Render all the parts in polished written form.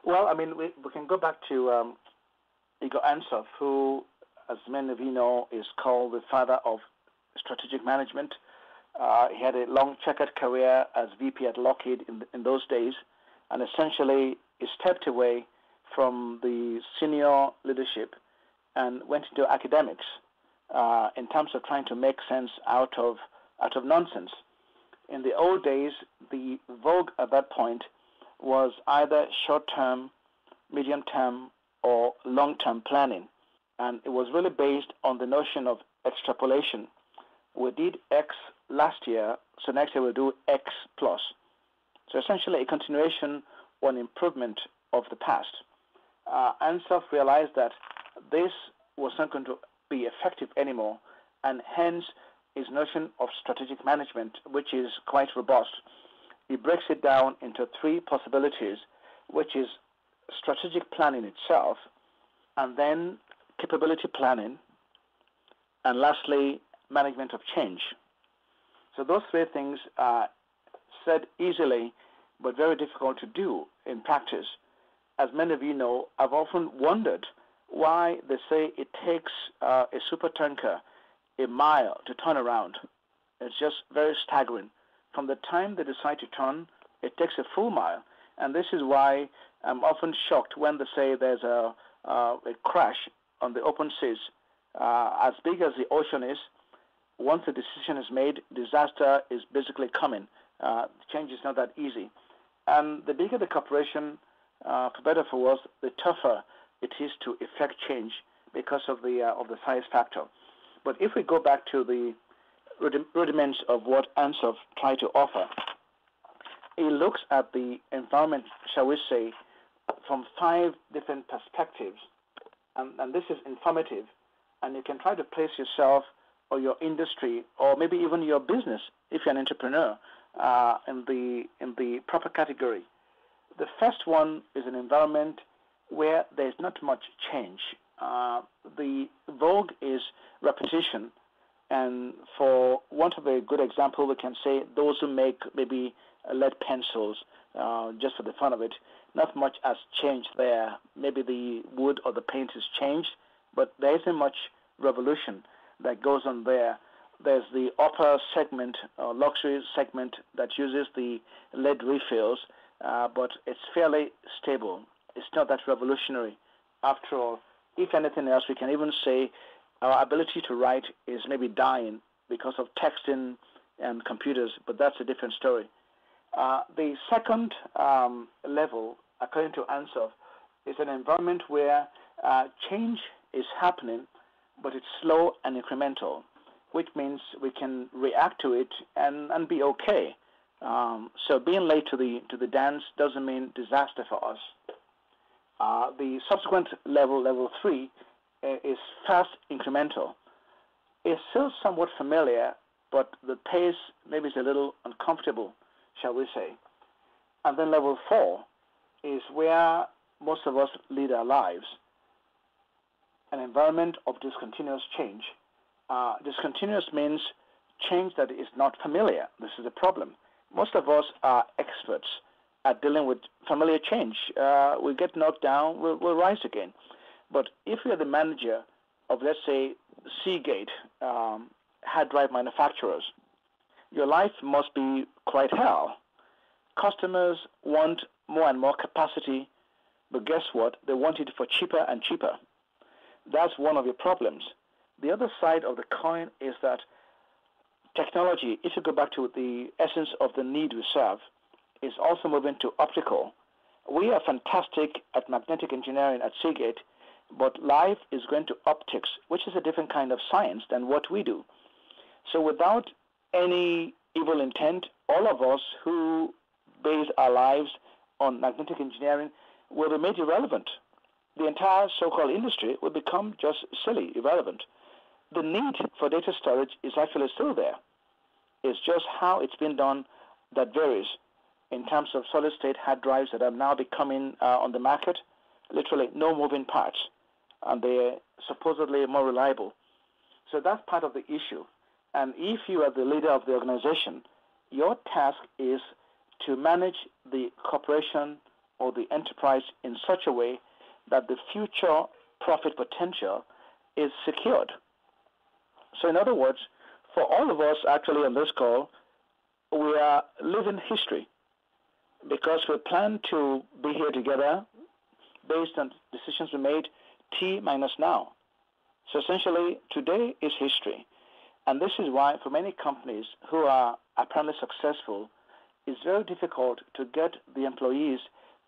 Well, I mean, we can go back to Igor Ansoff, who, as many of you know, is called the father of strategic management. He had a long checkered career as VP at Lockheed in those days, and essentially he stepped away from the senior leadership and went into academics in terms of trying to make sense out of nonsense. In the old days, the vogue at that point was either short-term, medium-term, or long-term planning, and it was really based on the notion of extrapolation. We did X last year, so next year we'll do X plus. So essentially a continuation or an improvement of the past. Ansoff realized that this was not going to be effective anymore, and hence his notion of strategic management, which is quite robust. He breaks it down into three possibilities, which is strategic planning itself, and then capability planning, and lastly, management of change. So those three things are said easily, but very difficult to do in practice. As many of you know, I've often wondered why they say it takes a super tanker a mile to turn around. It's just very staggering. From the time they decide to turn, it takes a full mile. And this is why I'm often shocked when they say there's a crash on the open seas. As big as the ocean is, once the decision is made, disaster is basically coming. Change is not that easy. And the bigger the corporation, for better or for worse, the tougher it is to effect change because of the size factor. But if we go back to the rudiments of what Ansoff tried to offer, he looks at the environment, shall we say, from 5 different perspectives, and this is informative, and you can try to place yourself or your industry or maybe even your business, if you're an entrepreneur, in the proper category. The first one is an environment where there's not much change. The vogue is repetition, and for want of a good example, we can say those who make maybe lead pencils just for the fun of it, not much has changed there. Maybe the wood or the paint has changed, but there isn't much revolution that goes on there. There's the upper segment, luxury segment, that uses the lead refills, but it's fairly stable. It's not that revolutionary. After all, if anything else, we can even say our ability to write is maybe dying because of texting and computers, but that's a different story. The second level, according to Ansoff, is an environment where change is happening, but it's slow and incremental, which means we can react to it and be okay. So being late to the dance doesn't mean disaster for us. The subsequent level 3, is fast incremental. It's still somewhat familiar, but the pace maybe is a little uncomfortable, shall we say. And then level 4 is where most of us lead our lives, an environment of discontinuous change. Discontinuous means change that is not familiar. This is a problem. Most of us are experts at dealing with familiar change. We get knocked down, we'll rise again. But if you're the manager of, let's say, Seagate, hard drive manufacturers, your life must be quite hell. Customers want more and more capacity, but guess what? They want it for cheaper and cheaper. That's one of your problems. The other side of the coin is that technology, if you go back to the essence of the need we serve, is also moving to optical. We are fantastic at magnetic engineering at Seagate, but life is going to optics, which is a different kind of science than what we do. So without any evil intent, all of us who base our lives on magnetic engineering will be made irrelevant. The entire so-called industry will become just silly, irrelevant. The need for data storage is actually still there. It's just how it's been done that varies. In terms of solid-state hard drives that are now becoming on the market, literally no moving parts, and they're supposedly more reliable. So that's part of the issue. And if you are the leader of the organization, your task is to manage the corporation or the enterprise in such a way that the future profit potential is secured. So in other words, for all of us actually on this call, we are living history because we plan to be here together based on decisions we made T minus now. So essentially, today is history. And this is why for many companies who are apparently successful, it's very difficult to get the employees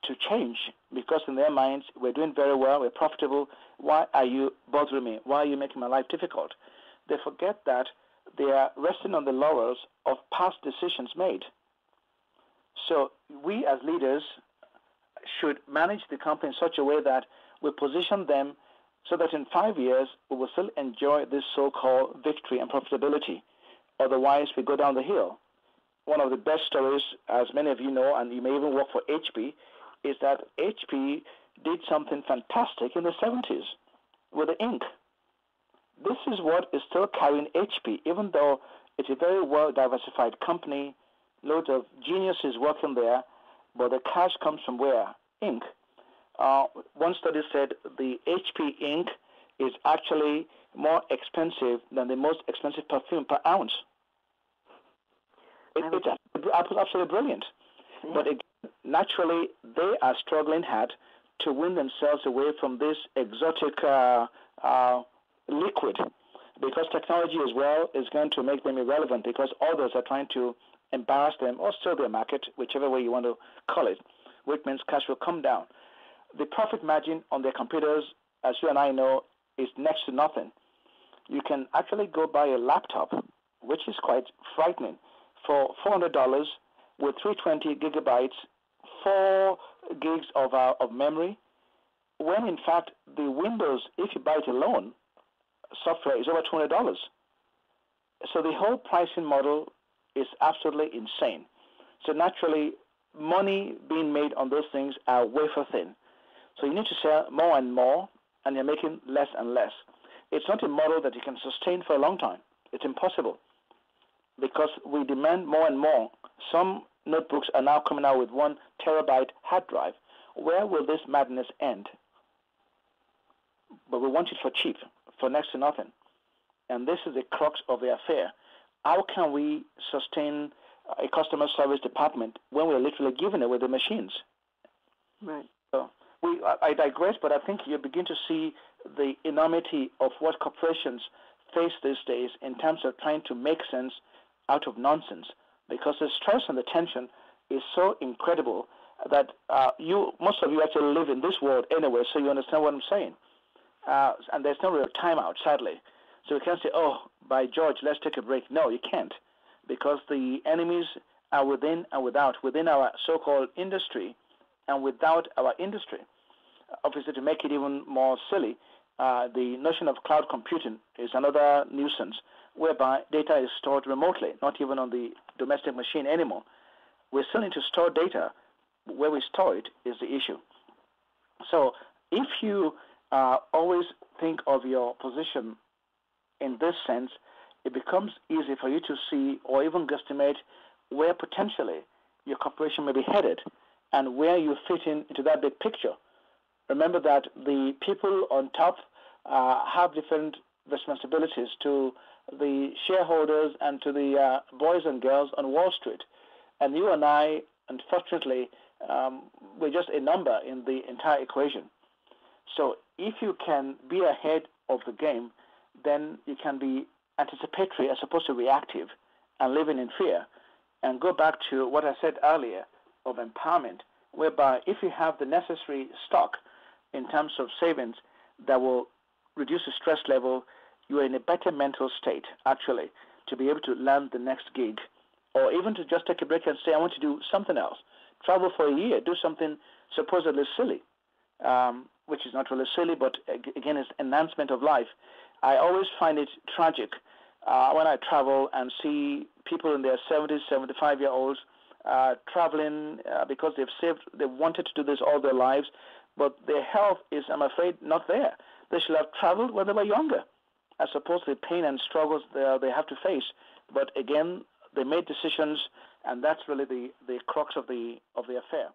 to change because in their minds, we're doing very well, we're profitable. Why are you bothering me? Why are you making my life difficult? They forget that they are resting on the laurels of past decisions made. So we as leaders should manage the company in such a way that we position them so that in 5 years we will still enjoy this so-called victory and profitability. Otherwise, we go down the hill. One of the best stories, as many of you know, and you may even work for HP, is that HP did something fantastic in the 70s with the ink. This is what is still carrying HP, even though it's a very well-diversified company, loads of geniuses working there, but the cash comes from where? Ink. One study said the HP ink is actually more expensive than the most expensive perfume per ounce. It's absolutely brilliant. Yeah. But again, naturally, they are struggling hard to win themselves away from this exotic liquid, because technology as well is going to make them irrelevant because others are trying to embarrass them or steal their market, whichever way you want to call it, which means cash will come down. The profit margin on their computers, as you and I know, is next to nothing. You can actually go buy a laptop, which is quite frightening, for $400 with 320 gigabytes, 4 gigs of memory, when in fact the Windows, if you buy it alone, software is over $200. So the whole pricing model is absolutely insane. So naturally, money being made on those things are wafer thin. So you need to sell more and more, and you're making less and less. It's not a model that you can sustain for a long time. It's impossible because we demand more and more. Some notebooks are now coming out with 1 terabyte hard drive. Where will this madness end? But we want it for cheap, for next to nothing. And this is the crux of the affair. How can we sustain a customer service department when we're literally giving away the machines? Right. So I digress, but I think you begin to see the enormity of what corporations face these days in terms of trying to make sense out of nonsense, because the stress and the tension is so incredible that most of you actually live in this world anyway, so you understand what I'm saying. And there's no real timeout, sadly. So you can't say, oh, by George, let's take a break. No, you can't, because the enemies are within and without, within our so-called industry and without our industry. Obviously, to make it even more silly, the notion of cloud computing is another nuisance, whereby data is stored remotely, not even on the domestic machine anymore. We still need to store data. Where we store it is the issue. So if you always think of your position in this sense, it becomes easy for you to see or even guesstimate where potentially your corporation may be headed and where you fit into that big picture. Remember that the people on top have different responsibilities to the shareholders and to the boys and girls on Wall Street. And you and I, unfortunately, we're just a number in the entire equation. So if you can be ahead of the game, then you can be anticipatory as opposed to reactive and living in fear. And go back to what I said earlier of empowerment, whereby if you have the necessary stock in terms of savings that will reduce the stress level, you are in a better mental state, actually, to be able to land the next gig, or even to just take a break and say, I want to do something else. Travel for a year, do something supposedly silly, which is not really silly, but again, it's enhancement of life. I always find it tragic when I travel and see people in their 70s, 75-year-olds traveling because they've wanted to do this all their lives, but their health is, I'm afraid, not there. They should have traveled when they were younger, as opposed to the pain and struggles they have to face. But again, they made decisions, and that's really the crux of the affair.